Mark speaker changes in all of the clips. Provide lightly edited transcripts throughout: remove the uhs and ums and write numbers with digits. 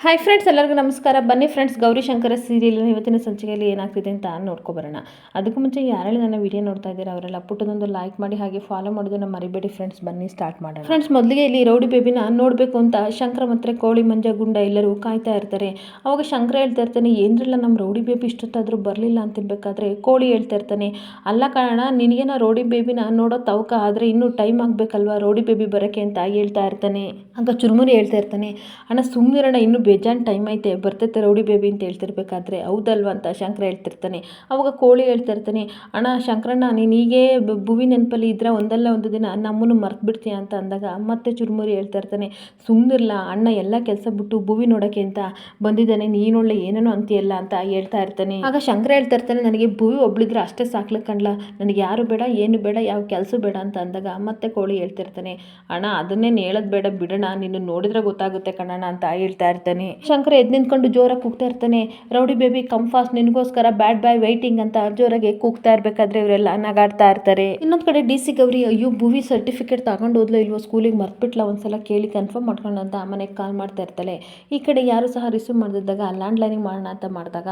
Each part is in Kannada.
Speaker 1: ಹಾಯ್ ಫ್ರೆಂಡ್ಸ್, ಎಲ್ಲರಿಗೂ ನಮಸ್ಕಾರ. ಬನ್ನಿ ಫ್ರೆಂಡ್ಸ್, ಗೌರಿ ಶಂಕರ ಸೀರಿಯಲ್ ಇವತ್ತಿನ ಸಂಚಿಕೆಯಲ್ಲಿ ಏನಾಗ್ತಿದೆ ಅಂತ ನೋಡ್ಕೊಬರೋಣ. ಅದಕ್ಕೂ ಮುಂಚೆ ಯಾರೆಲ್ಲ ನನ್ನ ವಿಡಿಯೋ ನೋಡ್ತಾ ಇದ್ದೀರಾ ಅವರೆಲ್ಲ ಪುಟ್ಟದೊಂದು ಲೈಕ್ ಮಾಡಿ ಹಾಗೆ ಫಾಲೋ ಮಾಡೋದನ್ನ ಮರಿಬೇಡಿ ಫ್ರೆಂಡ್ಸ್. ಬನ್ನಿ ಸ್ಟಾರ್ಟ್ ಮಾಡೋಣ. ಫ್ರೆಂಡ್ಸ್, ಮೊದಲಿಗೆ ಇಲ್ಲಿ ರೌಡಿ ಬೇಬಿನ ನೋಡಬೇಕು ಅಂತ ಶಂಕರ ಮತ್ತು ಕೋಳಿ ಮಂಜ ಗುಂಡ ಎಲ್ಲರೂ ಕಾಯ್ತಾ ಇರ್ತಾರೆ. ಅವಾಗ ಶಂಕರ ಹೇಳ್ತಾ ಇರ್ತಾನೆ, ಏನ್ರಲ್ಲ ನಮ್ಮ ರೌಡಿ ಬೇಬಿ ಇಷ್ಟೊತ್ತಾದರೂ ಬರಲಿಲ್ಲ ಅಂತಿರ್ಬೇಕಾದ್ರೆ ಕೋಳಿ ಹೇಳ್ತಾ ಇರ್ತಾನೆ, ಅಲ್ಲ ಕಾರಣ ನಿನಗೇನ ರೌಡಿ ಬೇಬಿನ ನೋಡೋ ತವಕ, ಆದರೆ ಇನ್ನೂ ಟೈಮ್ ಆಗಬೇಕಲ್ವಾ ರೌಡಿ ಬೇಬಿ ಬರೋಕ್ಕೆ ಅಂತ ಹೇಳ್ತಾ ಇರ್ತಾನೆ. ಆಗ ಚುರುಮುರಿ ಹೇಳ್ತಾ ಇರ್ತಾನೆ, ಅಣ್ಣ ಸುಮ್ಮನಿರೋಣ, ಇನ್ನೂ ಬೇಜಾನ್ ಟೈಮ್ ಐತೆ, ಬರ್ತೈತೆ ರೌಡಿ ಬೇಬಿ ಅಂತ ಹೇಳ್ತಿರ್ಬೇಕಾದ್ರೆ ಹೌದಲ್ವಾ ಅಂತ ಶಂಕರ ಹೇಳ್ತಿರ್ತಾನೆ. ಅವಾಗ ಕೋಳಿ ಹೇಳ್ತಾ ಇರ್ತಾನೆ, ಅಣ್ಣ ಶಂಕರಣ್ಣ ನೀನು ಹೀಗೆ ಭುವಿ ನೆನಪಲ್ಲಿ ಇದ್ರೆ ಒಂದಲ್ಲ ಒಂದು ದಿನ ನಮ್ಮನ್ನು ಮರ್ತು ಬಿಡ್ತೀಯ ಅಂತ ಅಂದಾಗ ಮತ್ತೆ ಚುರುಮುರಿ ಹೇಳ್ತಾ ಇರ್ತಾನೆ, ಸುಮ್ಮನಿರಲ್ಲ ಅಣ್ಣ, ಎಲ್ಲ ಕೆಲಸ ಬಿಟ್ಟು ಭುವಿ ನೋಡೋಕ್ಕೆ ಅಂತ ಬಂದಿದ್ದಾನೆ, ನೀನೊಳ್ಳೆ ಏನೇನೋ ಅಂತೀಯಲ್ಲ ಅಂತ ಹೇಳ್ತಾ ಇರ್ತಾನೆ. ಆಗ ಶಂಕರ ಹೇಳ್ತಾ ಇರ್ತಾನೆ, ನನಗೆ ಭುವಿ ಒಬ್ಳಿದ್ರೆ ಅಷ್ಟೇ ಸಾಕ್ಲಿಕ್ಕೆ ಕಣ್ಲ, ನನಗೆ ಯಾರು ಬೇಡ ಏನು ಬೇಡ ಯಾವ ಕೆಲಸ ಬೇಡ ಅಂತ ಅಂದಾಗ ಮತ್ತೆ ಕೋಳಿ ಹೇಳ್ತಿರ್ತಾನೆ, ಅಣ್ಣ ಅದನ್ನೇನು ಹೇಳೋದು ಬೇಡ ಬಿಡೋಣ, ನಿನ್ನ ನೋಡಿದ್ರೆ ಗೊತ್ತಾಗುತ್ತೆ ಕಣಣ್ಣ ಅಂತ ಹೇಳ್ತಾ ಇರ್ತಾನೆ. ಶಂಕರ ಎದ್ದು ನಿಂತ್ಕೊಂಡು ಜೋರಾಗಿ ಕೂಗ್ತಾ ಇರ್ತಾನೆ, ರೌಡಿ ಬೇಬಿ ಕಮ್ ಫಾಸ್ಟ್, ನಿನಗೋಸ್ಕರ ಬ್ಯಾಡ್ ಬಾಯ್ ವೈಟಿಂಗ್ ಅಂತ ಜೋರಾಗಿ ಕೂಗ್ತಾ ಇರ್ಬೇಕಾದ್ರೆ ಇವರೆಲ್ಲ ನಗಾಡ್ತಾ ಇರ್ತಾರೆ. ಇನ್ನೊಂದು ಕಡೆ ಡಿ ಸಿ ಗೌರಿ, ಅಯ್ಯೋ ಭುವಿ ಸರ್ಟಿಫಿಕೇಟ್ ತಗೊಂಡು ಹೋದ್ಲು ಇಲ್ವೋ ಸ್ಕೂಲಿಗೆ ಮರ್ತ್ಬಿಟ್ಲ, ಒಂದ್ಸಲ ಕೇಳಿ ಕನ್ಫರ್ಮ್ ಮಾಡ್ಕೊಂಡು ಅಂತ ಮನೆಗೆ ಕಾಲ್ ಮಾಡ್ತಾ ಇರ್ತಾಳೆ. ಈ ಕಡೆ ಯಾರು ಸಹ ರಿಸೀವ್ ಮಾಡಿದಾಗ ಲ್ಯಾಂಡ್ ಲೈನಿಂಗ್ ಮಾಡೋಣ ಅಂತ ಮಾಡಿದಾಗ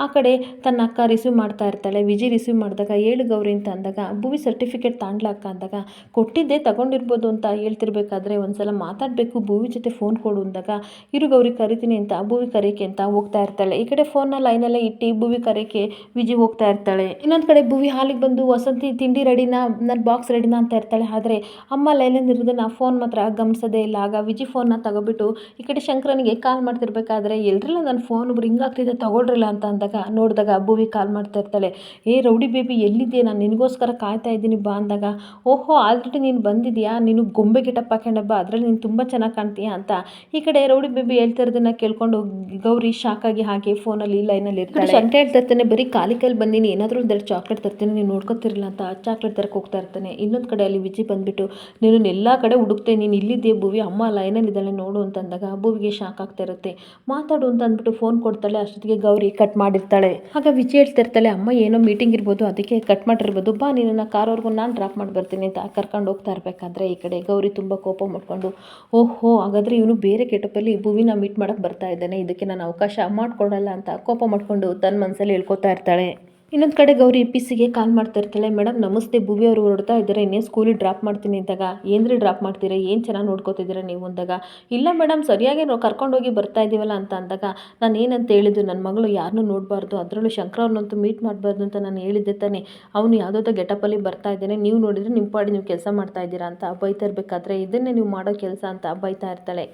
Speaker 1: ಆ ಕಡೆ ತನ್ನ ಅಕ್ಕ ರಿಸೀವ್ ಮಾಡ್ತಾ ಇರ್ತಾಳೆ. ವಿಜಯ್ ರಿಸೀವ್ ಮಾಡಿದಾಗ ಹೇಳು ಗೌರಿ ಅಂತ ಅಂದಾಗ ಭುವಿ ಸರ್ಟಿಫಿಕೇಟ್ ತಾಂಡ್ಲಕ್ಕ ಅಂದಾಗ ಕೊಟ್ಟಿದ್ದೆ ತಗೊಂಡಿರ್ಬೋದು ಅಂತ ಹೇಳ್ತಿರ್ಬೇಕಾದ್ರೆ ಒಂದ್ಸಲ ಮಾತಾಡಬೇಕು ಭುವಿ ಜೊತೆ ಫೋನ್ ಕೊಡು ಅಂದಾಗ ಇರು ಗೌರಿ ಕರಿತೀನಿ ಅಂತ ಭುವಿ ಕರೆಯಕ್ಕೆ ಅಂತ ಹೋಗ್ತಾ ಇರ್ತಾಳೆ. ಈ ಕಡೆ ಫೋನ್ನ ಲೈನಲ್ಲೇ ಇಟ್ಟು ಭುವಿ ಕರೆಯಕ್ಕೆ ವಿಜಿ ಹೋಗ್ತಾ ಇರ್ತಾಳೆ. ಇನ್ನೊಂದು ಕಡೆ ಭುವಿ ಹಾಲಿಗೆ ಬಂದು ವಸಂತಿ ತಿಂಡಿ ರೆಡಿನಾ, ನನ್ನ ಬಾಕ್ಸ್ ರೆಡಿನಾ ಅಂತ ಇರ್ತಾಳೆ. ಆದರೆ ಅಮ್ಮ ಲೈನಲ್ಲಿ ಇರೋದನ್ನ ಫೋನ್ ಮಾತ್ರ ಗಮನಿಸೋದೇ ಇಲ್ಲ. ಆಗ ವಿಜಿ ಫೋನ್ನ ತಗೋಬಿಟ್ಟು ಈ ಕಡೆ ಶಂಕರನಿಗೆ ಕಾಲ್ ಮಾಡ್ತಿರ್ಬೇಕಾದ್ರೆ ಎಲ್ರಿಲ್ಲ ನನ್ನ ಫೋನ್ ರಿಂಗ್ ಆಗ್ತಿದೆ ತಗೊಳ್ರಿಲ್ಲ ಅಂತ ಅಂದಾಗ ನೋಡಿದಾಗ ಭುವಿ ಕಾಲ್ ಮಾಡ್ತಾ ಇರ್ತಾಳೆ, ಏ ರೌಡಿ ಬೇಬಿ ಎಲ್ಲಿದೆಯಾ, ನಾನು ನಿನಗೋಸ್ಕರ ಕಾಯ್ತಾ ಇದ್ದೀನಿ ಬಾ ಅಂದಾಗ, ಓಹೋ ಆಲ್ರೆಡಿ ನೀನು ಬಂದಿದ್ಯಾ, ನೀನು ಗೊಂಬೆ ಗಿಟಪ್ ಹಾಕೊಂಡಬ್ಬ, ಅದರಲ್ಲಿ ನೀನು ತುಂಬ ಚೆನ್ನಾಗಿ ಕಾಣ್ತೀಯಾ ಅಂತ ಈ ಕಡೆ ರೌಡಿ ಬೇಬಿ ಹೇಳ್ತಾ ಇರೋದನ್ನ ಕೇಳ್ಕೊಂಡು ಗೌರಿ ಶಾಕ್ ಆಗಿ ಹಾಗೆ ಫೋನಲ್ಲಿ ಲೈನಲ್ಲಿ ಇರ್ತಾಳೆ. ಶಂಕರ ಹೇಳ್ತಾ ಇರ್ತಾನೆ, ಬರೀ ಖಾಲಿ ಕೈಲಿ ಬಂದೀನಿ, ಏನಾದರೂ ಒಂದೆರಡು ಚಾಕ್ಲೇಟ್ ತರ್ತೀನಿ, ನೀವು ನೋಡ್ಕೊತಿರಲ್ಲ ಅಂತ ಚಾಕ್ಲೇಟ್ ತರಕ್ಕೆ ಹೋಗ್ತಾ ಇರ್ತಾನೆ. ಇನ್ನೊಂದು ಕಡೆ ಅಲ್ಲಿ ವಿಜಯ್ ಬಂದ್ಬಿಟ್ಟು, ನೀನು ಎಲ್ಲ ಕಡೆ ಹುಡುಕ್ತೆ, ನೀನು ಇಲ್ಲಿದ್ದೆ ಭುವಿ, ಅಮ್ಮ ಲೈನಲ್ಲಿದ್ದಾಳೆ ನೋಡು ಅಂತ ಅಂದಾಗ ಭುವಿಗೆ ಶಾಕ್ ಆಗ್ತಾ ಇರುತ್ತೆ. ಮಾತಾಡು ಅಂತ ಅಂದ್ಬಿಟ್ಟು ಫೋನ್ ಕೊಡ್ತಾಳೆ. ಅಷ್ಟೊತ್ತಿಗೆ ಗೌರಿ ಕಟ್ ಮಾಡಿರ್ತಾಳೆ. ಆಗ ವಿಜಯ್ ಹೇಳ್ತಾ ಇರ್ತಾಳೆ, ಅಮ್ಮ ಏನೋ ಮೀಟಿಂಗ್ ಇರ್ಬೋದು ಅದಕ್ಕೆ ಕಟ್ ಮಾಡಿರ್ಬೋದು, ಬಾ ನೀನು ಕಾರವರೆಗೂ ನಾನು ಡ್ರಾಪ್ ಮಾಡಿ ಬರ್ತೀನಿ ಅಂತ ಕರ್ಕೊಂಡು ಹೋಗ್ತಾ ಇರಬೇಕಾದ್ರೆ ಈ ಕಡೆ ಗೌರಿ ತುಂಬ ಕೋಪ ಮಾಡ್ಕೊಂಡು, ಓಹೋ ಹಾಗಾದರೆ ಇವನು ಬೇರೆ ಕೆಟಪಲ್ಲಿ ಭುವಿನ ಮೀಟ್ ಮಾಡೋಕ್ಕೆ ಬರ್ತಾ ಇದ್ದಾನೆ, ಇದಕ್ಕೆ ನಾನು ಅವಕಾಶ ಮಾಡಿಕೊಡಲ್ಲ ಅಂತ ಕೋಪ ಮಾಡಿಕೊಂಡು ತನ್ನ ಮನಸ್ಸಲ್ಲಿ ಹೇಳ್ಕೊತಾ ಇರ್ತಾಳೆ. ಇನ್ನೊಂದು ಕಡೆ ಗೌರಿ ಪಿಸಿಗೆ ಕಾಲ್ ಮಾಡ್ತಾ ಇರ್ತಾಳೆ, ಮೇಡಮ್ ನಮಸ್ತೆ, ಭುವಿ ಅವರು ಹೊರಡ್ತಾ ಇದ್ದಾರೆ, ಇನ್ನೇ ಸ್ಕೂಲಿಗೆ ಡ್ರಾಪ್ ಮಾಡ್ತೀನಿ ಅಂದಾಗ, ಏನ್ರಿ ಡ್ರಾಪ್ ಮಾಡ್ತೀರಾ, ಏನು ಚೆನ್ನಾಗಿ ನೋಡ್ಕೋತಿದ್ದೀರಾ ನೀವು ಅಂದಾಗ, ಇಲ್ಲ ಮೇಡಮ್ ಸರಿಯಾಗಿ ಕರ್ಕೊಂಡೋಗಿ ಬರ್ತಾ ಇದ್ದೀವಲ್ಲ ಅಂತ ಅಂದಾಗ, ನಾನು ಏನಂತ ಹೇಳಿದ್ದು, ನನ್ನ ಮಗಳು ಯಾರನ್ನೂ ನೋಡಬಾರ್ದು, ಅದರಲ್ಲೂ ಶಂಕರ ಅವ್ರನ್ನಂತೂ ಮೀಟ್ ಮಾಡಬಾರ್ದು ಅಂತ ನಾನು ಹೇಳಿದ್ದೆ ತಾನೆ, ಅವನು ಯಾವುದೋ ಗೆಟಪಲ್ಲಿ ಬರ್ತಾ ಇದ್ದಾನೆ, ನೀವು ನೋಡಿದರೆ ನಿಮ್ಮ ಪಾಡಿ ನೀವು ಕೆಲಸ ಮಾಡ್ತಾ ಇದ್ದೀರಾ ಅಂತ ಬೈತಾ ಇರಬೇಕಾದ್ರೆ, ಇದನ್ನೇ ನೀವು ಮಾಡೋ ಕೆಲಸ ಅಂತ ಬೈತಾ ಇರ್ತಾಳೆ.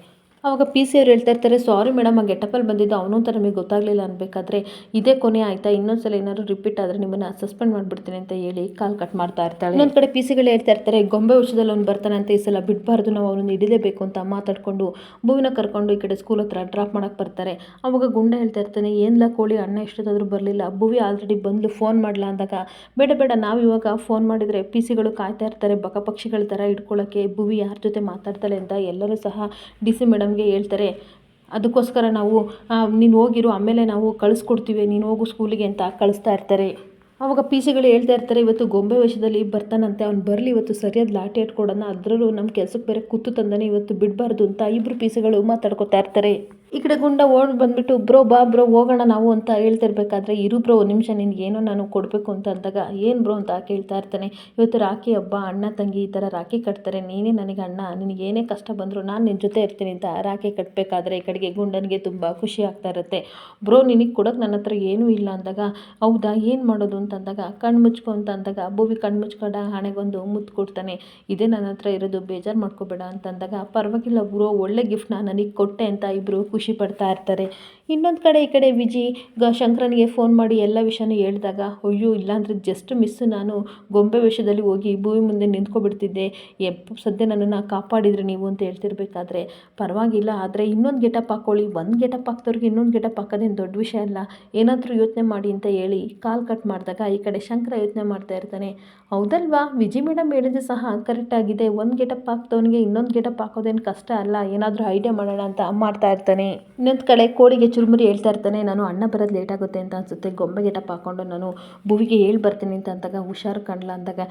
Speaker 1: ಅವಾಗ ಪಿ ಸಿ ಅವ್ರು ಹೇಳ್ತಾ ಇರ್ತಾರೆ, ಸಾರಿ ಮೇಡಮ್ ಆ ಗೆಟಪಲ್ಲಿ ಬಂದಿದ್ದು ಅವನು ಅಂತ ನಮಗೆ ಗೊತ್ತಾಗಲಿಲ್ಲ ಅನ್ಬೇಕಾದ್ರೆ, ಇದೇ ಕೊನೆ ಆಯಿತಾ, ಇನ್ನೊಂದ್ಸಲ ಏನಾದ್ರು ರಿಪೀಟ್ ಆದರೆ ನಿಮ್ಮನ್ನು ಸಸ್ಪೆಂಡ್ ಮಾಡಿಬಿಡ್ತೀನಿ ಅಂತ ಹೇಳಿ ಕಾಲ್ ಕಟ್ ಮಾಡ್ತಾ ಇರ್ತಾಳೆ. ಇನ್ನೊಂದು ಕಡೆ ಪಿ ಸಿಗಳು ಹೇಳ್ತಾ ಇರ್ತಾರೆ, ಗೊಂಬೆ ವರ್ಷದಲ್ಲಿ ಅವ್ನು ಬರ್ತಾನೆ ಅಂತ ಈ ಸಲ ಬಿಡಬಾರ್ದು, ನಾವು ಅವನನ್ನು ಹಿಡಿಲೇಬೇಕು ಅಂತ ಮಾತಾಡ್ಕೊಂಡು ಭುವಿನ ಕರ್ಕೊಂಡು ಈ ಕಡೆ ಸ್ಕೂಲ್ ಹತ್ರ ಡ್ರಾಪ್ ಮಾಡೋಕ್ಕೆ ಬರ್ತಾರೆ. ಅವಾಗ ಗುಂಡ ಹೇಳ್ತಾ ಇರ್ತಾನೆ, ಏನಿಲ್ಲ ಕೋಳಿ ಅಣ್ಣ ಎಷ್ಟೊತ್ತಾದರೂ ಬರಲಿಲ್ಲ, ಭುವಿ ಆಲ್ರೆಡಿ ಬಂದು ಫೋನ್ ಮಾಡಲ ಅಂದಾಗ, ಬೇಡ ಬೇಡ ನಾವು ಇವಾಗ ಫೋನ್ ಮಾಡಿದರೆ ಪಿ ಸಿಗಳು ಕಾಯ್ತಾ ಇರ್ತಾರೆ ಬಕಪಕ್ಷಿಗಳ ಥರ ಇಟ್ಕೊಳ್ಳೋಕ್ಕೆ, ಭುವಿ ಯಾರ ಜೊತೆ ಮಾತಾಡ್ತಾಳೆ ಅಂತ ಎಲ್ಲರೂ ಸಹ ಡಿ ಸಿ ಮೇಡಮ್ಗೆ ಹೇಳ್ತಾರೆ. ಅದಕ್ಕೋಸ್ಕರ ನಾವು ನೀನು ಹೋಗಿರು, ಆಮೇಲೆ ನಾವು ಕಳಿಸ್ಕೊಡ್ತೀವಿ, ನೀನು ಹೋಗು ಸ್ಕೂಲಿಗೆ ಅಂತ ಕಳಿಸ್ತಾ ಇರ್ತಾರೆ. ಅವಾಗ ಪಿ ಸಿಗಳು ಹೇಳ್ತಾ ಇರ್ತಾರೆ, ಇವತ್ತು ಗೊಂಬೆ ವೇಷದಲ್ಲಿ ಬರ್ತಾನಂತೆ, ಅವ್ನು ಬರಲಿ ಇವತ್ತು ಸರಿಯಾದ ಲಾಠಿ ಇಟ್ಕೊಡೋಣ, ಅದರಲ್ಲೂ ನಮ್ಮ ಕೆಲಸಕ್ಕೆ ಬೇರೆ ಕೂತು ತಂದಾನೆ, ಇವತ್ತು ಬಿಡಬಾರ್ದು ಅಂತ ಇಬ್ಬರು ಪಿ ಸಿಗಳು ಮಾತಾಡ್ಕೊತಾ ಇರ್ತಾರೆ. ಈ ಕಡೆ ಗುಂಡ ಓಡ್ ಬಂದ್ಬಿಟ್ಟು, ಬ್ರೋ ಬಾ ಬ್ರೋ ಹೋಗೋಣ ನಾವು ಅಂತ ಹೇಳ್ತಿರ್ಬೇಕಾದ್ರೆ, ಇರು ಬ್ರೋ ಒಂದು ನಿಮಿಷ, ನಿನಗೇನೋ ನಾನು ಕೊಡಬೇಕು ಅಂತ ಅಂದಾಗ, ಏನು ಬ್ರೋ ಅಂತ ಕೇಳ್ತಾ ಇರ್ತಾನೆ. ಇವತ್ತು ರಾಖಿ ಹಬ್ಬ, ಅಣ್ಣ ತಂಗಿ ಈ ಥರ ರಾಖಿ ಕಟ್ತಾರೆ, ನೀನೇ ನನಗೆ ಅಣ್ಣ, ನಿನಗೇನೇ ಕಷ್ಟ ಬಂದರೂ ನಾನು ನಿನ್ನ ಜೊತೆ ಇರ್ತೀನಿ ಅಂತ ರಾಖಿ ಕಟ್ಟಬೇಕಾದ್ರೆ ಈ ಕಡೆಗೆ ಗುಂಡನಿಗೆ ತುಂಬ ಖುಷಿ ಆಗ್ತಾ ಇರುತ್ತೆ. ಬ್ರೋ ನಿನಗೆ ಕೊಡೋಕೆ ನನ್ನ ಹತ್ರ ಏನೂ ಇಲ್ಲ ಅಂದಾಗ, ಹೌದಾ ಏನು ಮಾಡೋದು ಅಂತ ಅಂದಾಗ, ಕಣ್ಣು ಮುಚ್ಕೊ ಅಂತ ಅಂದಾಗ ಭುವಿ ಕಣ್ಣು ಮುಚ್ಕೊಂಡ ಹಣೆಗೊಂದು ಮುತ್ತು ಕೊಡ್ತಾನೆ. ಇದೇ ನನ್ನ ಹತ್ರ ಇರೋದು, ಬೇಜಾರು ಮಾಡ್ಕೋಬೇಡ ಅಂತ ಅಂದಾಗ, ಪರವಾಗಿಲ್ಲ ಬ್ರೋ ಒಳ್ಳೆ ಗಿಫ್ಟ್ನ ನನಗೆ ಕೊಟ್ಟೆ ಅಂತ ಇಬ್ಬರು ಖುಷಿ ಪಡ್ತಾ ಇರ್ತಾರೆ. ಇನ್ನೊಂದು ಕಡೆ ಈ ಕಡೆ ವಿಜಿ ಶಂಕರನಿಗೆ ಫೋನ್ ಮಾಡಿ ಎಲ್ಲ ವಿಷಯನೂ ಹೇಳಿದಾಗ, ಅಯ್ಯೋ ಇಲ್ಲಾಂದರೆ ಜಸ್ಟ್ ಮಿಸ್ಸು, ನಾನು ಗೊಂಬೆ ವೇಷದಲ್ಲಿ ಹೋಗಿ ಭೂಮಿ ಮುಂದೆ ನಿಂತ್ಕೊಬಿಡ್ತಿದ್ದೆ, ಸದ್ಯ ನನ್ನನ್ನು ಕಾಪಾಡಿದ್ರಿ ನೀವು ಅಂತ ಹೇಳ್ತಿರ್ಬೇಕಾದ್ರೆ, ಪರವಾಗಿಲ್ಲ ಆದರೆ ಇನ್ನೊಂದು ಗೆಟಪ್ ಹಾಕ್ಕೊಳ್ಳಿ, ಒಂದು ಗೆಟಪ್ ಹಾಕ್ದವ್ರಿಗೆ ಇನ್ನೊಂದು ಗೆಟಪ್ ಹಾಕೋದೇನು ದೊಡ್ಡ ವಿಷಯ ಅಲ್ಲ, ಏನಾದರೂ ಯೋಚನೆ ಮಾಡಿ ಅಂತ ಹೇಳಿ ಕಾಲ್ ಕಟ್ ಮಾಡಿದಾಗ ಈ ಕಡೆ ಶಂಕರ ಯೋಚನೆ ಮಾಡ್ತಾ ಇರ್ತಾನೆ, ಹೌದಲ್ವಾ ವಿಜಿ ಮೇಡಮ್ ಹೇಳಿದ್ದು ಸಹ ಕರೆಕ್ಟಾಗಿದೆ, ಒಂದು ಗೆಟಪ್ ಹಾಕ್ದವನಿಗೆ ಇನ್ನೊಂದು ಗೆಟಪ್ ಹಾಕೋದೇನು ಕಷ್ಟ ಅಲ್ಲ, ಏನಾದರೂ ಐಡಿಯಾ ಮಾಡೋಣ ಅಂತ ಮಾಡ್ತಾ ಇರ್ತಾನೆ. ಇನ್ನೊಂದು ಕಡೆ ಕೋಳಿಗೆ ಚುರುಮುರಿ ಹೇಳ್ತಾ ಇರ್ತಾನೆ, ನಾನು ಅಣ್ಣ ಬರೋದು ಲೇಟ್ ಆಗುತ್ತೆ ಅಂತ ಅನಿಸುತ್ತೆ, ಗೊಂಬೆ ಗೆಟಪ್ ಹಾಕ್ಕೊಂಡು ನಾನು ಭುವಿಗೆ ಹೇಳಿ ಬರ್ತೀನಿ ಅಂತ ಅಂದಾಗ ಹುಷಾರು ಕಾಣಲ್ಲ ಅಂದಾಗ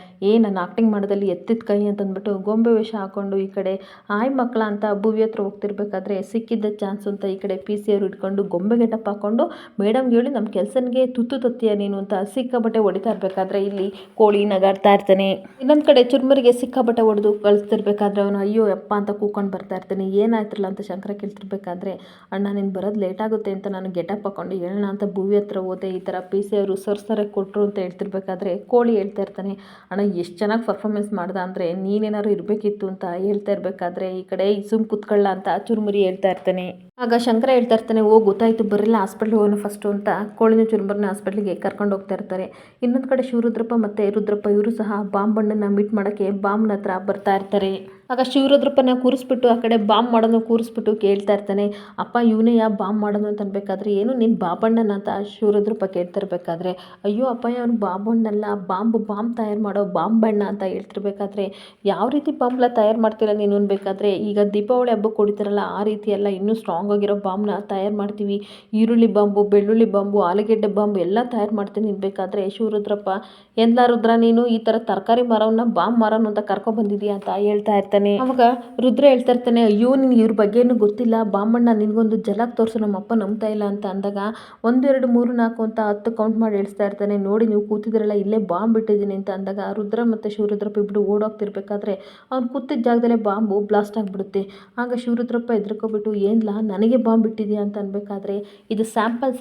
Speaker 1: ನಾನು ಆ್ಯಕ್ಟಿಂಗ್ ಮಾಡೋದಲ್ಲಿ ಎತ್ತಿದ ಕೈ ಅಂತಂದ್ಬಿಟ್ಟು ಗೊಂಬೆ ವೇಷ ಹಾಕ್ಕೊಂಡು ಈ ಕಡೆ ಆಯ್ ಮಕ್ಕಳ ಅಂತ ಭುವಿ ಹತ್ರ ಹೋಗ್ತಿರ್ಬೇಕಾದ್ರೆ ಸಿಕ್ಕಿದ್ದ ಚಾನ್ಸ್ ಅಂತ ಈ ಕಡೆ ಪಿ ಸಿ ಅವ್ರು ಇಟ್ಕೊಂಡು ಗೊಂಬೆ ಗೆಟಪ್ ಹಾಕ್ಕೊಂಡು ಮೇಡಮ್ಗೆ ಹೇಳಿ ನಮ್ಮ ಕೆಲಸನಿಗೆ ತುತ್ತು ತತ್ತೀಯ ನೀನು ಅಂತ ಸಿಕ್ಕಾಬಟ್ಟೆ ಹೊಡಿತಾ ಇರಬೇಕಾದ್ರೆ ಇಲ್ಲಿ ಕೋಳಿ ನಗಾಡ್ತಾ ಇರ್ತಾನೆ. ಇನ್ನೊಂದು ಕಡೆ ಚುರುಮುರಿಗೆ ಸಿಕ್ಕಾಬಟ್ಟೆ ಹೊಡೆದು ಕಳಿಸ್ತಿರ್ಬೇಕಾದ್ರೆ ಅವನು ಅಯ್ಯೋ ಅಪ್ಪ ಅಂತ ಕೂಕೊಂಡು ಬರ್ತಾ ಇರ್ತಾನೆ. ಏನಾಯ್ತಿರಲ್ಲ ಅಂತ ಶಂಕರ ಕೇಳ್ತಿರ್ಬೇಕಾದ್ರೆ ಅಣ್ಣ ನೀನು ಬರೋದು ಲೇಟ್ ಆಗುತ್ತೆ ಅಂತ ನಾನು ಗೆಟಪ್ ಹಾಕ್ಕೊಂಡು ಹೇಳೋಣ ಅಂತ ಭುವಿ ಹತ್ರ ಹೋದೆ, ಈ ಥರ ಪಿ ಸಿ ಅವರು ಸರ್ಸರೇ ಕೊಟ್ಟರು ಅಂತ ಹೇಳ್ತಿರ್ಬೇಕಾದ್ರೆ ಕೋಳಿ ಹೇಳ್ತಾ ಇರ್ತಾನೆ, ಅಣ್ಣ ಎಷ್ಟು ಚೆನ್ನಾಗಿ ಪರ್ಫಾರ್ಮೆನ್ಸ್ ಮಾಡ್ದ ಅಂದರೆ ನೀನೇನಾದ್ರು ಇರಬೇಕಿತ್ತು ಅಂತ ಹೇಳ್ತಾ ಇರಬೇಕಾದ್ರೆ ಈ ಕಡೆ ಸುಮ್ ಕುತ್ಕೊಳ್ಳ ಅಂತ ಚುರುಮುರಿ ಹೇಳ್ತಾ ಇರ್ತಾನೆ. ಆಗ ಶಂಕರ ಹೇಳ್ತಾ ಇರ್ತಾನೆ, ಗೊತ್ತಾಯಿತು ಬರಲ್ಲ ಹಾಸ್ಪಿಟ್ಲಿಗೆ ಹೋಗೋಣ ಫಸ್ಟು ಅಂತ ಕೋಳಿನ ಚುರುಮುರಿನ ಹಾಸ್ಪಿಟ್ಲಿಗೆ ಕರ್ಕೊಂಡು ಹೋಗ್ತಾ ಇರ್ತಾರೆ. ಇನ್ನೊಂದು ಕಡೆ ಶಿವರುದ್ರಪ್ಪ ಮತ್ತು ರುದ್ರಪ್ಪ ಇವರು ಸಹ ಬಾಂಬಣ್ಣನ ಮೀಟ್ ಮಾಡೋಕ್ಕೆ ಬಾಂಬ್ನ ಹತ್ರ ಬರ್ತಾ ಇರ್ತಾರೆ. ಆಗ ಶಿವರುದ್ರಪ್ಪನ ಕೂರಿಸ್ಬಿಟ್ಟು ಆ ಕಡೆ ಬಾಂಬ್ ಮಾಡೋದು ಕೂರಿಸ್ಬಿಟ್ಟು ಕೇಳ್ತಾ ಇರ್ತಾನೆ, ಅಪ್ಪ ಇವನೇ ಬಾಂಬ್ ಮಾಡೋದು ಅಂತ ಅನ್ಬೇಕಾದ್ರೆ ಏನು ನೀನು ಬಾಬಣ್ಣನ ಅಂತ ಶಿವರುದ್ರಪ್ಪ ಕೇಳ್ತಿರ್ಬೇಕಾದ್ರೆ ಅಯ್ಯೋ ಅಪ್ಪ ಅವನು ಬಾಬಣ್ಣಲ್ಲ, ಬಾಂಬ್ ತಯಾರು ಮಾಡೋ ಬಾಂಬಣ್ಣ ಅಂತ ಹೇಳ್ತಿರ್ಬೇಕಾದ್ರೆ ಯಾವ ರೀತಿ ಬಾಂಬ್ಲ ತಯಾರು ಮಾಡ್ತೀರ ನೀನು ಅನ್ಬೇಕಾದ್ರೆ ಈಗ ದೀಪಾವಳಿ ಹಬ್ಬಕ್ಕೆ ಹೊಡಿತಾರಲ್ಲ ಆ ರೀತಿ ಎಲ್ಲ ಇನ್ನೂ ಸ್ಟ್ರಾಂಗ್ ಆಗಿರೋ ಬಾಂಬ್ನ ತಯಾರು ಮಾಡ್ತೀವಿ, ಈರುಳ್ಳಿ ಬಾಂಬು, ಬೆಳ್ಳುಳ್ಳಿ ಬಾಂಬು, ಆಲೂಗೆಡ್ಡೆ ಬಾಂಬು ಎಲ್ಲ ತಯಾರು ಮಾಡ್ತೀನಿ ಅನ್ಬೇಕಾದ್ರೆ ಶಿವರುದ್ರಪ್ಪ ಎಲ್ಲ ರುದ್ರ ನೀನು ಈ ಥರ ತರಕಾರಿ ಮರವನ್ನ ಬಾಂಬ್ ಮರನು ಅಂತ ಕರ್ಕೊಬಂದಿದೀಯ ಅಂತ ಹೇಳ್ತಾ ಇರ್ತಾನೆ. ಅವಾಗ ರುದ್ರ ಹೇಳ್ತಾ ಇರ್ತಾನೆ, ಅಯ್ಯೋ ನಿನ್ಗೆ ಇವ್ರ ಬಗ್ಗೆ ಏನು ಗೊತ್ತಿಲ್ಲ, ಬಾಂಬಣ್ಣ ನಿನ್ಗೊಂದು ಜಲಕ್ ತೋರಿಸು ನಮ್ಮ ಅಪ್ಪ ನಂಬ್ತಾ ಇಲ್ಲ ಅಂತ ಅಂದಾಗ 1 2 3 4 ಅಂತ 10 ಕೌಂಟ್ ಮಾಡಿ ಹೇಳ್ತಾ ಇರ್ತಾನೆ. ನೋಡಿ ನೀವು ಕೂತಿದ್ರಲ್ಲ ಇಲ್ಲೇ ಬಾಂಬ್ ಬಿಟ್ಟಿದ್ದೀನಿ ಅಂತ ಅಂದಾಗ ರುದ್ರ ಮತ್ತು ಶಿವರುದ್ರಪ್ಪ ಇಬ್ಬರು ಓಡೋಗ್ತಿರ್ಬೇಕಾದ್ರೆ ಅವ್ನು ಕೂತಿದ್ದ ಜಾಗದಲ್ಲೇ ಬಾಂಬು ಬ್ಲಾಸ್ಟ್ ಆಗಿಬಿಡುತ್ತೆ. ಆಗ ಶಿವರುದ್ರಪ್ಪ ಎದ್ರಕೊಬಿಟ್ಟು ಏನ್ಲ ನನಗೆ ಬಾಂಬ್ ಬಿಟ್ಟಿದ್ಯಾ ಅಂತ ಅನ್ಬೇಕಾದ್ರೆ ಇದು ಸ್ಯಾಂಪಲ್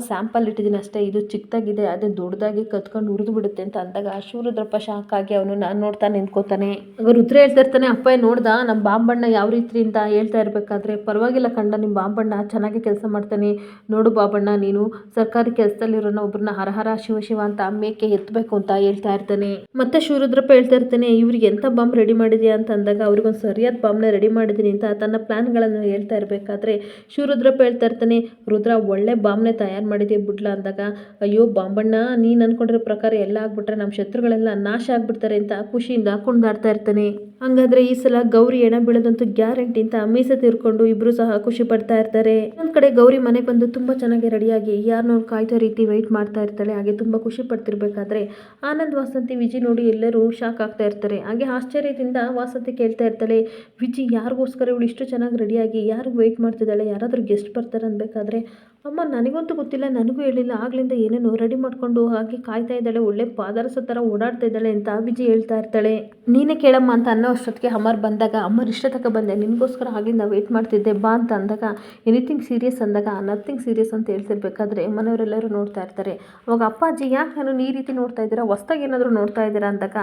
Speaker 1: ಸ್ಯಾಂಪಲ್ ಇಟ್ಟಿದ್ದೀನಿ ಅಷ್ಟೇ, ಇದು ಚಿಕ್ಕದಾಗಿದೆ, ಅದೇ ದೊಡ್ಡದಾಗಿ ಕತ್ಕೊಂಡು ಉರಿದು ಬಿಡುತ್ತೆ ಅಂತ ಅಂದಾಗ ಶಿವರುದ್ರಪ್ಪ ಶಾಕ್ ಆಗಿ ಅವನು ನಾನು ನೋಡ್ತಾ ನಿಂತ್ಕೋತಾನೆ. ಆಗ ರುದ್ರ ಹೇಳ್ತಾ ಇರ್ತಾನೆ, ಅಪ್ಪ ನೋಡ್ದ ನಮ್ಮ ಬಾಂಬಣ್ಣ ಯಾವ ರೀತಿ ಅಂತ ಹೇಳ್ತಾ ಇರಬೇಕಾದ್ರೆ ಪರವಾಗಿಲ್ಲ ಕಂಡ ನಿಮ್ಮ ಬಾಂಬಣ್ಣ ಚೆನ್ನಾಗಿ ಕೆಲಸ ಮಾಡ್ತಾನೆ, ನೋಡು ಬಾಬಣ್ಣ ನೀನು ಸರ್ಕಾರಿ ಕೆಲಸದಲ್ಲಿರೋನ ಒಬ್ಬರನ್ನ ಹರಹರ ಶಿವ ಅಂತ ಮೇಕೆ ಎತ್ತಬೇಕು ಅಂತ ಹೇಳ್ತಾ ಇರ್ತಾನೆ. ಮತ್ತೆ ಶಿವರುದ್ರಪ್ಪ ಹೇಳ್ತಾ ಇರ್ತಾನೆ, ಇವ್ರಿಗೆ ಎಂಥ ಬಾಂಬ್ ರೆಡಿ ಮಾಡಿದ್ಯಾ ಅಂತ ಅಂದಾಗ ಅವ್ರಿಗೊಂದು ಸರಿಯಾದ ಬಾಂಬ್ನ ರೆಡಿ ಮಾಡಿದ್ದೀನಿ ಅಂತ ತನ್ನ ಪ್ಲಾನ್ಗಳನ್ನು ಹೇಳ್ತಾ ಇರಬೇಕಾದ್ರೆ ಶಿವರುದ್ರಪ್ಪ ಹೇಳ್ತಾ ಇರ್ತಾನೆ, ರುದ್ರ ಒಳ್ಳೆ ಬಾಂಬ್ನೇ ತಯಾರು ಮಾಡಿದ್ಯಾ ಬಿಡ್ಲ ಅಂದಾಗ ಅಯ್ಯೋ ಬಾಂಬಣ್ಣ ನೀನು ಅನ್ಕೊಂಡಿರೋ ಪ್ರಕಾರ ಎಲ್ಲ ಆಗ್ಬಿಟ್ರೆ ನಮ್ಮ ಶತ್ರುಗಳೆಲ್ಲ ನಾಶ ಆಗ್ಬಿಡ್ತಾರೆ ಅಂತ ಖುಷಿಯಿಂದ ಕುಣಿದಾಡ್ತಾ ಇರ್ತಾನೆ. ಹಂಗಾದ್ರೆ ಈ ಸಲ ಗೌರಿ ಎಣ ಬೀಳೋದಂತೂ ಗ್ಯಾರಂಟಿ ಅಂತ ಮೀಸೆ ತೀರ್ಕೊಂಡು ಇಬ್ರು ಸಹ ಖುಷಿ ಪಡ್ತಾ ಇರ್ತಾರೆ. ಒಂದ್ ಕಡೆ ಗೌರಿ ಮನೆ ಬಂದು ತುಂಬಾ ಚೆನ್ನಾಗಿ ರೆಡಿಯಾಗಿ ಯಾರನ್ನೋ ಕಾಯ್ತಾ ರೀತಿ ವೆಯ್ಟ್ ಮಾಡ್ತಾ ಇರ್ತಾಳೆ. ಹಾಗೆ ತುಂಬಾ ಖುಷಿ ಪಡ್ತಿರ್ಬೇಕಾದ್ರೆ ಆನಂದ್ ವಾಸಂತಿ ವಿಜಿ ನೋಡಿ ಎಲ್ಲರೂ ಶಾಕ್ ಆಗ್ತಾ ಇರ್ತಾರೆ. ಹಾಗೆ ಆಶ್ಚರ್ಯದಿಂದ ವಾಸಂತಿ ಕೇಳ್ತಾ ಇರ್ತಾಳೆ, ವಿಜಿ ಯಾರಿಗೋಸ್ಕರ ಇವಳು ಇಷ್ಟು ಚೆನ್ನಾಗಿ ರೆಡಿಯಾಗಿ ಯಾರಿಗೂ ವೆಯ್ಟ್ ಮಾಡ್ತಿದ್ದಾಳೆ, ಯಾರಾದರೂ ಗೆಸ್ಟ್ ಬರ್ತಾರೆ ಅನ್ಬೇಕಾದ್ರೆ ಅಮ್ಮ ನನಗಂತೂ ಗೊತ್ತಿಲ್ಲ, ನನಗೂ ಹೇಳಿಲ್ಲ, ಆಗ್ಲಿಂದ ಏನೇನೋ ರೆಡಿ ಮಾಡ್ಕೊಂಡು ಹಾಗೆ ಕಾಯ್ತಾ ಇದ್ದಾಳೆ, ಒಳ್ಳೆ ಪಾದರಸ ಥರ ಓಡಾಡ್ತಾ ಇದ್ದಾಳೆ ಅಂತ ವಿಜಿ ಹೇಳ್ತಾ ಇರ್ತಾಳೆ. ನೀನೇ ಕೇಳಮ್ಮ ಅಂತ ಅನ್ನೋ ಅಷ್ಟೊತ್ತಿಗೆ ಅಮರ್ ಬಂದಾಗ ಅಮ್ಮರ್ ಇಷ್ಟ ತಕ ಬಂದೆ, ನಿನಗೋಸ್ಕರ ಆಗಿಂದ ವೆಯ್ಟ್ ಮಾಡ್ತಿದ್ದೆ ಬಾ ಅಂತ ಅಂದಾಗ ಎನಿಥಿಂಗ್ ಸೀರಿಯಸ್ ಅಂದಾಗ ನಥಿಂಗ್ ಸೀರಿಯಸ್ ಅಂತ ಹೇಳ್ತಿರ್ಬೇಕಾದ್ರೆ ಮನೆಯವರೆಲ್ಲರೂ ನೋಡ್ತಾ ಇರ್ತಾರೆ. ಅವಾಗ ಅಪ್ಪಾಜಿ ಯಾಕೆ ನಾನು ಈ ರೀತಿ ನೋಡ್ತಾ ಇದ್ದೀರಾ, ಹೊಸ್ದಾಗಿ ಏನಾದರೂ ನೋಡ್ತಾ ಇದ್ದೀರಾ ಅಂದಾಗ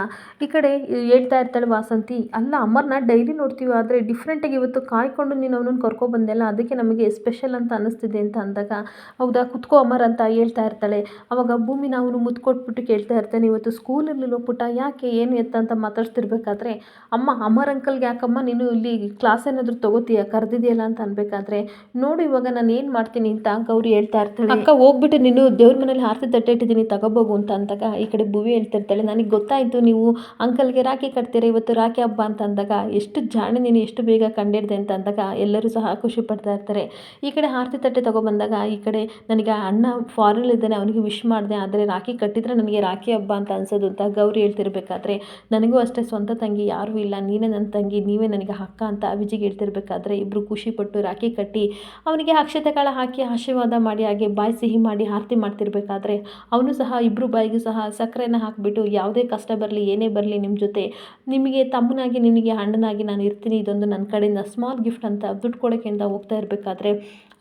Speaker 1: ಈ ಕಡೆ ಹೇಳ್ತಾ ಇರ್ತಾಳೆ ವಾಸಂತಿ, ಅಲ್ಲ ಅಮ್ಮರ್ನ ಡೈಲಿ ನೋಡ್ತೀವಿ ಆದರೆ ಡಿಫ್ರೆಂಟಾಗಿ ಇವತ್ತು ಕಾಯ್ಕೊಂಡು ನೀನು ಅವನನ್ನು ಕರ್ಕೊಬಂದೆಲ್ಲ ಅದಕ್ಕೆ ನಮಗೆ ಸ್ಪೆಷಲ್ ಅಂತ ಅನ್ನಿಸ್ತಿದೆ ಅಂತ ಅಂದಾಗ ಹೌದಾ ಕುತ್ಕೋ ಅಮರ್ ಅಂತ ಹೇಳ್ತಾ ಇರ್ತಾಳೆ. ಅವಾಗ ಭೂಮಿನ ಅವನು ಮುತ್ಕೊಟ್ಬಿಟ್ಟು ಕೇಳ್ತಾ ಇರ್ತಾನೆ, ಇವತ್ತು ಸ್ಕೂಲಲ್ಲಿ ಪುಟ್ಟ ಯಾಕೆ ಏನು ಎತ್ತ ಅಂತ ಮಾತಾಡ್ತಿರ್ಬೇಕಾದ್ರೆ ಅಮ್ಮ ಅಮರ್ ಅಂಕಲ್ಗೆ ಯಾಕಮ್ಮ ನೀನು ಇಲ್ಲಿ ಕ್ಲಾಸ್ ಏನಾದರೂ ತಗೋತೀಯ ಕರೆದಿದೆಯಲ್ಲ ಅಂತ ಅನ್ಬೇಕಾದ್ರೆ ನೋಡು ಇವಾಗ ನಾನು ಏನು ಮಾಡ್ತೀನಿ ಅಂತ ಗೌರಿ ಹೇಳ್ತಾ ಇರ್ತಾಳೆ. ಅಕ್ಕ ಹೋಗ್ಬಿಟ್ಟು ನೀನು ದೇವ್ರ ಮನೇಲಿ ಆರತಿ ತಟ್ಟೆ ಇಟ್ಟಿದ್ದೀನಿ ತಗೋಬೋಗು ಅಂತ ಅಂದಾಗ ಈ ಕಡೆ ಭುವಿ ಹೇಳ್ತಿರ್ತಾಳೆ, ನನಗೆ ಗೊತ್ತಾಯಿತು ನೀವು ಅಂಕಲ್ಗೆ ರಾಖಿ ಕಟ್ತೀರಾ ಇವತ್ತು ರಾಖಿ ಹಬ್ಬ ಅಂತ ಅಂದಾಗ ಎಷ್ಟು ಜಾಣೆ ನೀನು ಎಷ್ಟು ಬೇಗ ಕಂಡಿಡ್ದೆ ಅಂತ ಅಂದಾಗ ಎಲ್ಲರೂ ಸಹ ಖುಷಿ ಪಡ್ತಾ ಇರ್ತಾರೆ. ಈ ಕಡೆ ಆರತಿ ತಟ್ಟೆ ತಗೊಬಂದಾಗ ಈ ಕಡೆ ನನಗೆ ಅಣ್ಣ ಫಾರಿನ್ ಇದ್ದಾನೆ ಅವನಿಗೆ ವಿಶ್ ಮಾಡಿದೆ, ಆದರೆ ರಾಖಿ ಕಟ್ಟಿದ್ರೆ ನನಗೆ ರಾಖಿ ಹಬ್ಬ ಅಂತ ಅನ್ಸೋದು ಅಂತ ಗೌರಿ ಹೇಳ್ತಿರ್ಬೇಕಾದ್ರೆ ನನಗೂ ಅಷ್ಟೇ ಸ್ವಂತ ತಂಗಿ ಯಾರೂ ಇಲ್ಲ, ನೀನೇ ನನ್ನ ತಂಗಿ, ನೀವೇ ನನಗೆ ಅಕ್ಕ ಅಂತ ವಿಜಿಗೆ ಹೇಳ್ತಿರ್ಬೇಕಾದ್ರೆ ಇಬ್ಬರು ಖುಷಿಪಟ್ಟು ರಾಖಿ ಕಟ್ಟಿ ಅವನಿಗೆ ಅಕ್ಷತೆ ಕಾಳ ಹಾಕಿ ಆಶೀರ್ವಾದ ಮಾಡಿ ಹಾಗೆ ಬಾಯಿ ಸಿಹಿ ಮಾಡಿ ಆರತಿ ಮಾಡ್ತಿರ್ಬೇಕಾದ್ರೆ ಅವನು ಸಹ ಇಬ್ಬರು ಬಾಯಿಗೂ ಸಹ ಸಕ್ಕರೆನ ಹಾಕಿಬಿಟ್ಟು ಯಾವುದೇ ಕಷ್ಟ ಬರಲಿ ಏನೇ ಬರಲಿ ನಿಮ್ಮ ಜೊತೆ ನಿಮಗೆ ತಮ್ಮನಾಗಿ ನಿನಗೆ ಅಣ್ಣನಾಗಿ ನಾನು ಇರ್ತೀನಿ, ಇದೊಂದು ನನ್ನ ಕಡೆಯಿಂದ ಸ್ಮಾಲ್ ಗಿಫ್ಟ್ ಅಂತ ದುಡ್ಡು ಕೊಡೋಕ್ಕೆ ಅಂತ ಹೋಗ್ತಾ ಇರಬೇಕಾದ್ರೆ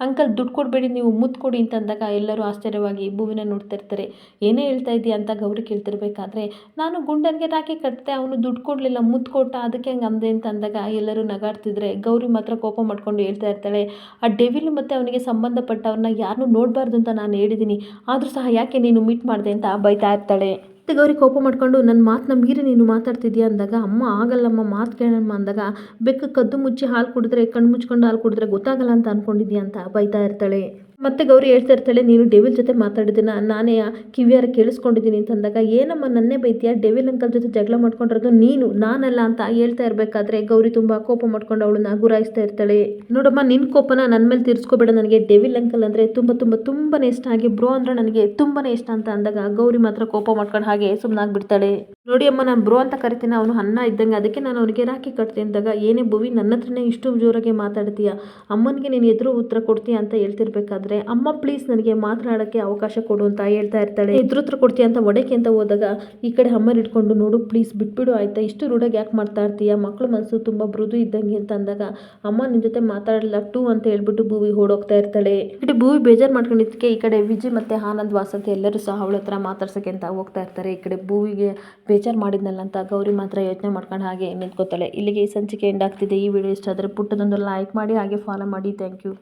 Speaker 1: ಅಂಕಲ್ ದುಡ್ಡು ಕೊಡಬೇಡಿ ನೀವು ಮುತ್ತು ಕೊಡಿ ಅಂತ ಅಂದಾಗ ಎಲ್ಲರೂ ಆಶ್ಚರ್ಯವಾಗಿ ಭೂವಿನ ನೋಡ್ತಾ ಇರ್ತಾರೆ. ಏನೇ ಹೇಳ್ತಾ ಇದೆಯಾ ಅಂತ ಗೌರಿ ಕೇಳ್ತಿರ್ಬೇಕಾದ್ರೆ ನಾನು ಗುಂಡನಿಗೆ ರಾಖಿ ಕಟ್ಟಿದೆ ಅವನು ದುಡ್ಡು ಕೊಡಲಿಲ್ಲ ಮುತ್ತು ಕೊಟ್ಟ ಅದಕ್ಕೆ ಹಂಗೆ ಅಂದೆ ಅಂತ ಅಂದಾಗ ಎಲ್ಲರೂ ನಗಾಡ್ತಿದ್ರೆ ಗೌರಿ ಮಾತ್ರ ಕೋಪ ಮಾಡ್ಕೊಂಡು ಹೇಳ್ತಾ ಇರ್ತಾಳೆ, ಆ ಡೆವಿಲ್ ಮತ್ತು ಅವನಿಗೆ ಸಂಬಂಧಪಟ್ಟವ್ರನ್ನ ಯಾರನ್ನೂ ನೋಡಬಾರ್ದು ಅಂತ ನಾನು ಹೇಳಿದ್ದೀನಿ, ಆದರೂ ಸಹ ಯಾಕೆ ನೀನು ಮೀಟ್ ಮಾಡಿದೆ ಅಂತ ಬೈತಾ ಇರ್ತಾಳೆ. ಗೌರಿ ಕೋಪ ಮಾಡ್ಕೊಂಡು ನನ್ನ ಮಾತನ್ನ ಮೀರಿ ನೀನು ಮಾತಾಡ್ತಿದ್ಯಾ ಅಂದಾಗ ಅಮ್ಮ ಆಗಲ್ಲಮ್ಮ ಮಾತು ಕೇಳಮ್ಮ ಅಂದಾಗ ಬೆಕ್ಕು ಕದ್ದು ಮುಚ್ಚಿ ಹಾಲು ಕುಡಿದ್ರೆ ಕಣ್ಣು ಮುಚ್ಕೊಂಡು ಹಾಲು ಕುಡಿದ್ರೆ ಗೊತ್ತಾಗಲ್ಲ ಅಂತ ಅಂದ್ಕೊಂಡಿದ್ಯಾ ಅಂತ ಬೈತಾ ಇರ್ತಾಳೆ. ಮತ್ತೆ ಗೌರಿ ಹೇಳ್ತಾ ಇರ್ತಾಳೆ, ನೀನು ಡೆವಿಲ್ ಜೊತೆ ಮಾತಾಡಿದ್ದೀನ ನಾನೇ ಕಿವಿಯಾರ ಕೇಳಿಸ್ಕೊಂಡಿದ್ದೀನಿ ಅಂತಂದಾಗ, ಏನಮ್ಮ ನನ್ನೇ ಬೈತೀಯ, ಡೆವಿಲ್ ಅಂಕಲ್ ಜೊತೆ ಜಗಳ ಮಾಡ್ಕೊಂಡಿರೋದು ನೀನು, ನಾನಲ್ಲ ಅಂತ ಹೇಳ್ತಾ ಇರಬೇಕಾದ್ರೆ ಗೌರಿ ತುಂಬ ಕೋಪ ಮಾಡ್ಕೊಂಡು ಅವಳನ್ನ ಗುರಾಯಿಸ್ತಾ ಇರ್ತಾಳೆ. ನೋಡಮ್ಮ, ನಿನ್ನ ಕೋಪನ ನನ್ನ ಮೇಲೆ ತೀರಿಸ್ಕೋಬೇಡ, ನನಗೆ ಡೆವಿಲ್ ಅಂಕಲ್ ಅಂದರೆ ತುಂಬನೇ ಇಷ್ಟ, ಹಾಗೆ ಬ್ರೋ ಅಂದರೆ ನನಗೆ ತುಂಬನೇ ಇಷ್ಟ ಅಂತ ಅಂದಾಗ ಗೌರಿ ಮಾತ್ರ ಕೋಪ ಮಾಡ್ಕೊಂಡು ಹಾಗೆ ಸುಮ್ಮನಾಗ್ಬಿಡ್ತಾಳೆ. ನೋಡಿ ಅಮ್ಮ, ನಾನು ಬ್ರೋ ಅಂತ ಕರಿತೀನಿ, ಅವನು ಅನ್ನ ಇದ್ದಂಗೆ, ಅದಕ್ಕೆ ನಾನು ಅವನಿಗೆ ರಾಖಿ ಕಟ್ತೀನಿ ಅಂದಾಗ, ಏನೇ ಭುವಿ ನನ್ನ ಹತ್ರನೇ ಇಷ್ಟು ಜೋರಾಗಿ ಮಾತಾಡ್ತೀಯ, ಅಮ್ಮನಿಗೆ ನೀನು ಎದುರು ಉತ್ತರ ಕೊಡ್ತೀಯ ಅಂತ ಹೇಳ್ತಿರ್ಬೇಕಾದ್ರೆ, ಅಮ್ಮ ಪ್ಲೀಸ್ ನನಗೆ ಮಾತನಾಡೋಕ್ಕೆ ಅವಕಾಶ ಕೊಡು ಅಂತ ಹೇಳ್ತಾ ಇರ್ತಾಳೆ. ಎದುರು ಉತ್ತರ ಕೊಡ್ತೀಯ ಅಂತ ಒಡೆಕೆ ಅಂತ ಹೋದಾಗ ಈ ಕಡೆ ಅಮ್ಮನ ಇಟ್ಕೊಂಡು, ನೋಡು ಪ್ಲೀಸ್ ಬಿಟ್ಬಿಡು ಆಯ್ತಾ, ಇಷ್ಟು ರೂಢಾಗಿ ಯಾಕೆ ಮಾಡ್ತಾ ಇರ್ತೀಯ, ಮಕ್ಕಳು ಮನಸ್ಸು ತುಂಬ ಮೃದು ಇದ್ದಂಗೆ ಅಂತ ಅಂದಾಗ, ಅಮ್ಮ ನಿನ್ನ ಜೊತೆ ಮಾತಾಡಲ್ಲ ಟೂ ಅಂತ ಹೇಳ್ಬಿಟ್ಟು ಭೂವಿ ಓಡೋಗ್ತಾ ಇರ್ತಾಳೆ. ಈ ಕಡೆ ಭೂವಿ ಬೇಜಾರು ಮಾಡ್ಕೊಂಡಿದ್ದಕ್ಕೆ ಈ ಕಡೆ ವಿಜಯ್ ಮತ್ತೆ ಆನಂದ್ ವಾಸಂತಿ ಎಲ್ಲರೂ ಸಹ ಅವಳ ಹತ್ರ ಮಾತಾಡ್ಸೋಕ್ಕೆ ಅಂತ ಹೋಗ್ತಾ ಇರ್ತಾರೆ. ಈ ಕಡೆ ಭೂವಿಗೆ ಬೇಜಾರು ಮಾಡಿದ್ನಲ್ಲ ಅಂತ ಗೌರಿ ಮಾತ್ರ ಯೋಚನೆ ಮಾಡ್ಕೊಂಡು ಹಾಗೆ ನಿಂತ್ಕೋತಾಳೆ. ಇಲ್ಲಿಗೆ ಈ ಸಂಚಿಕೆ ಎಂಡ್ ಆಗ್ತಿದೆ. ಈ ವಿಡಿಯೋ ಇಷ್ಟ ಆದರೆ ಪುಟ್ಟದೊಂದು ಲೈಕ್ ಮಾಡಿ ಹಾಗೆ ಫಾಲೋ ಮಾಡಿ. Thank you.